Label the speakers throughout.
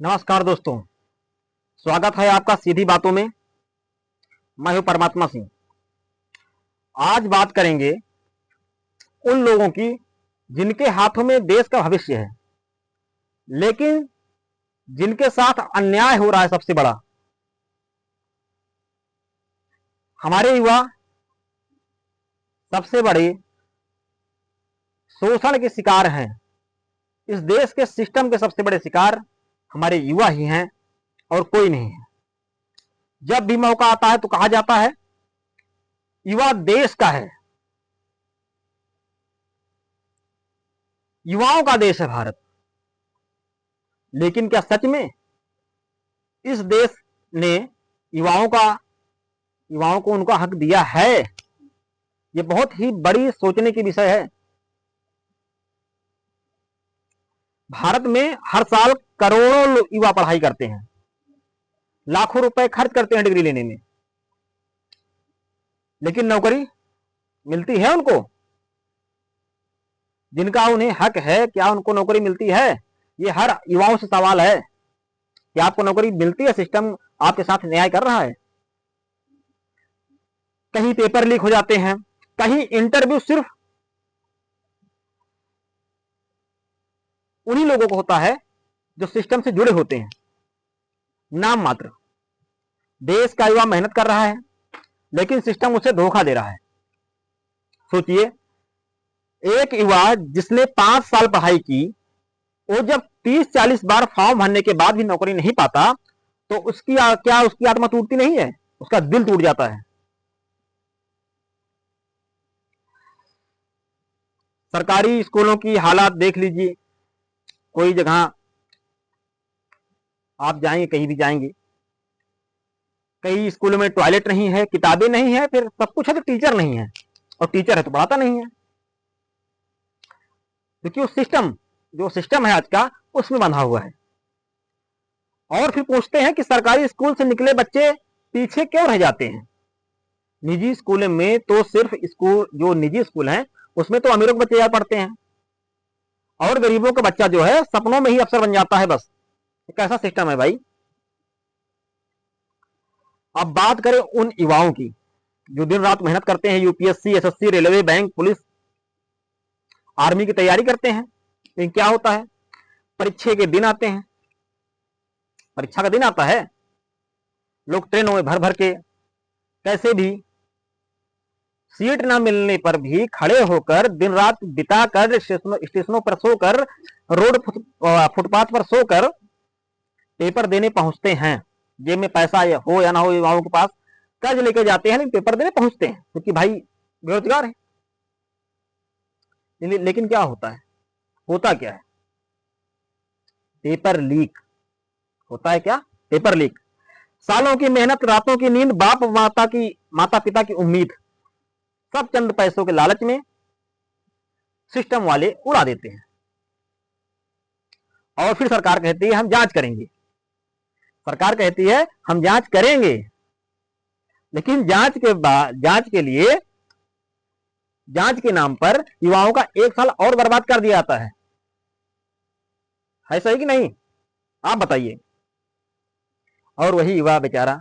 Speaker 1: नमस्कार दोस्तों, स्वागत है आपका सीधी बातों में। मैं हूं परमात्मा सिंह। आज बात करेंगे उन लोगों की जिनके हाथों में देश का भविष्य है, लेकिन जिनके साथ अन्याय हो रहा है। सबसे बड़ा, हमारे युवा सबसे बड़े शोषण के शिकार हैं। इस देश के सिस्टम के सबसे बड़े शिकार हमारे युवा ही हैं और कोई नहीं है। जब भी मौका आता है तो कहा जाता है युवा देश का है, युवाओं का देश है भारत। लेकिन क्या सच में इस देश ने युवाओं को उनका हक दिया है? यह बहुत ही बड़ी सोचने की विषय है। भारत में हर साल करोड़ों युवा पढ़ाई करते हैं, लाखों रुपए खर्च करते हैं डिग्री लेने में, लेकिन नौकरी मिलती है उनको? जिनका उन्हें हक है, क्या उनको नौकरी मिलती है? यह हर युवाओं से सवाल है। क्या आपको नौकरी मिलती है? सिस्टम आपके साथ न्याय कर रहा है? कहीं पेपर लीक हो जाते हैं, कहीं इंटरव्यू सिर्फ उन्हीं लोगों को होता है जो सिस्टम से जुड़े होते हैं, नाम मात्र। देश का युवा मेहनत कर रहा है, लेकिन सिस्टम उसे धोखा दे रहा है। सोचिए, एक युवा जिसने 5 साल पढ़ाई की, वो जब 30-40 बार फॉर्म भरने के बाद भी नौकरी नहीं पाता, तो उसकी आत्मा टूटती नहीं है? उसका दिल टूट जाता है। सरकारी स्कूलों की हालात देख लीजिए। कोई जगह आप जाएंगे, कहीं भी जाएंगे, कई स्कूलों में टॉयलेट नहीं है, किताबें नहीं है, फिर सब कुछ है तो टीचर नहीं है, और टीचर है तो पढ़ाता नहीं है, क्योंकि जो सिस्टम है आज का, उसमें बंधा हुआ है। और फिर पूछते हैं कि सरकारी स्कूल से निकले बच्चे पीछे क्यों रह जाते हैं? निजी स्कूल में तो सिर्फ जो निजी स्कूल हैं, उसमें तो अमीरों के बच्चे यार पढ़ते हैं, और गरीबों का बच्चा जो है सपनों में ही अफसर बन जाता है। बस कैसा सिस्टम है भाई? अब बात करें उन युवाओं की जो दिन रात मेहनत करते हैं, UPSC, SSC, railway, bank, police, army की तैयारी करते हैं। लेकिन क्या होता है? परीक्षा के दिन आते हैं, परीक्षा का दिन आता है, लोग ट्रेनों में भर भर के कैसे भी सीट ना मिलने पर भी खड़े होकर, दिन रात बिताकर, स्टेशनों पर सोकर, रोड फुटपाथ पर सोकर पेपर देने पहुंचते हैं। जेब में पैसा हो या ना हो, युवाओं के पास कर्ज लेके जाते हैं, लेकिन पेपर देने पहुंचते हैं, क्योंकि भाई बेरोजगार है। लेकिन क्या होता है? होता क्या है? पेपर लीक होता है। क्या? Paper leak. सालों की मेहनत, रातों की नींद, माता पिता की उम्मीद, सब चंद पैसों के लालच में सिस्टम वाले उड़ा देते हैं। और फिर सरकार कहती है हम जांच करेंगे, सरकार कहती है हम जांच करेंगे, लेकिन जांच के नाम पर युवाओं का 1 साल और बर्बाद कर दिया जाता है सही कि नहीं? आप बताइए। और वही युवा बेचारा,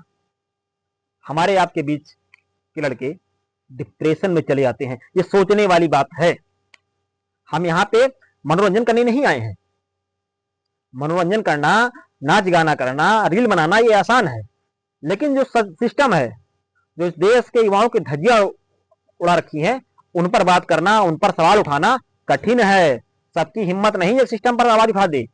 Speaker 1: हमारे आपके बीच के लड़के डिप्रेशन में चले जाते हैं। ये सोचने वाली बात है। हम यहाँ पे मनोरंजन करने नहीं आए हैं। मनोरंजन करना, नाच गाना करना, रील बनाना, ये आसान है, लेकिन जो सिस्टम है, जो इस देश के युवाओं की धज्जियां उड़ा रखी हैं, उन पर बात करना, उन पर सवाल उठाना कठिन है। सबकी हिम्मत नहीं है सिस्टम पर आवाज उठा दे।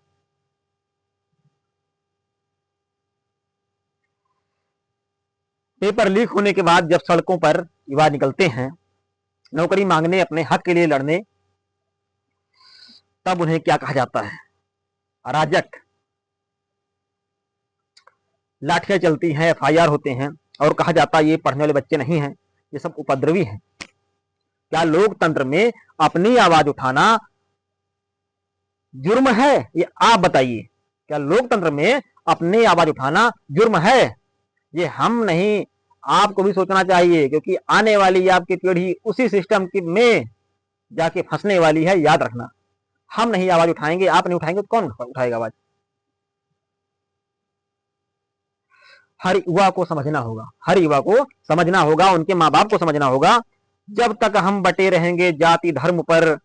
Speaker 1: पेपर लीक होने के बाद जब सड़कों पर युवा निकलते हैं नौकरी मांगने, अपने हक के लिए लड़ने, तब उन्हें क्या कहा जाता है? अराजक। लाठियां चलती हैं, एफआईआर होते हैं, और कहा जाता है ये पढ़ने वाले बच्चे नहीं हैं, ये सब उपद्रवी हैं। क्या लोकतंत्र में अपनी आवाज उठाना जुर्म है? ये आप बताइए। क्या लोकतंत्र में अपनी आवाज उठाना जुर्म है? ये हम नहीं, आपको भी सोचना चाहिए, क्योंकि आने वाली आपकी पीढ़ी उसी सिस्टम में जाके फंसने वाली है। याद रखना, हम नहीं आवाज उठाएंगे, आप नहीं उठाएंगे तो कौन उठाएगा आवाज? हर युवा को समझना होगा, हर युवा को समझना होगा, उनके माँ बाप को समझना होगा। जब तक हम बटे रहेंगे जाति धर्म पर,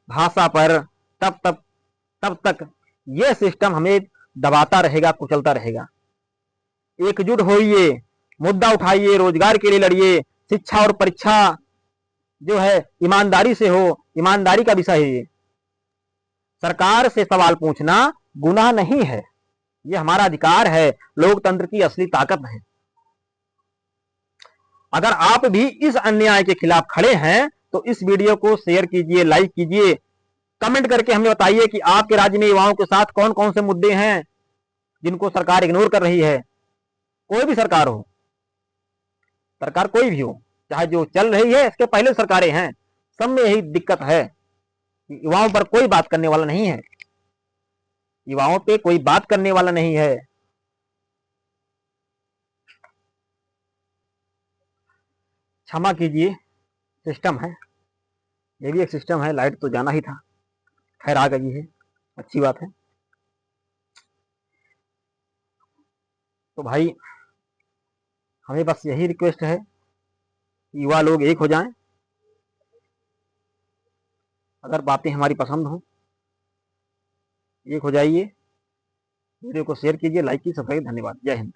Speaker 1: भाषा पर, तब तक यह सिस्टम हमें दबाता रहेगा, कुचलता रहेगा। एकजुट होइए, मुद्दा उठाइए, रोजगार के लिए लड़िए, शिक्षा और परीक्षा जो है ईमानदारी से हो, ईमानदारी का विषय है ये। सरकार से सवाल पूछना गुनाह नहीं है, ये हमारा अधिकार है, लोकतंत्र की असली ताकत है। अगर आप भी इस अन्याय के खिलाफ खड़े हैं तो इस वीडियो को शेयर कीजिए, लाइक कीजिए, कमेंट करके हमें बताइए कि आपके राज्य में युवाओं के साथ कौन कौन से मुद्दे हैं जिनको सरकार इग्नोर कर रही है। कोई भी सरकार हो, सरकार कोई भी हो, चाहे जो चल रही है इसके पहले सरकारें हैं, सब में यही दिक्कत है कि युवाओं पर कोई बात करने वाला नहीं है, युवाओं पे कोई बात करने वाला नहीं है। क्षमा कीजिए, सिस्टम है, ये भी एक सिस्टम है। लाइट तो जाना ही था, खैर आ गई है, अच्छी बात है। तो भाई हमें बस यही रिक्वेस्ट है कि युवा लोग एक हो जाएं। अगर बातें हमारी पसंद हो, एक हो जाइए, वीडियो को शेयर कीजिए, लाइक कीजिए, सब्सक्राइब। धन्यवाद, जय हिंद।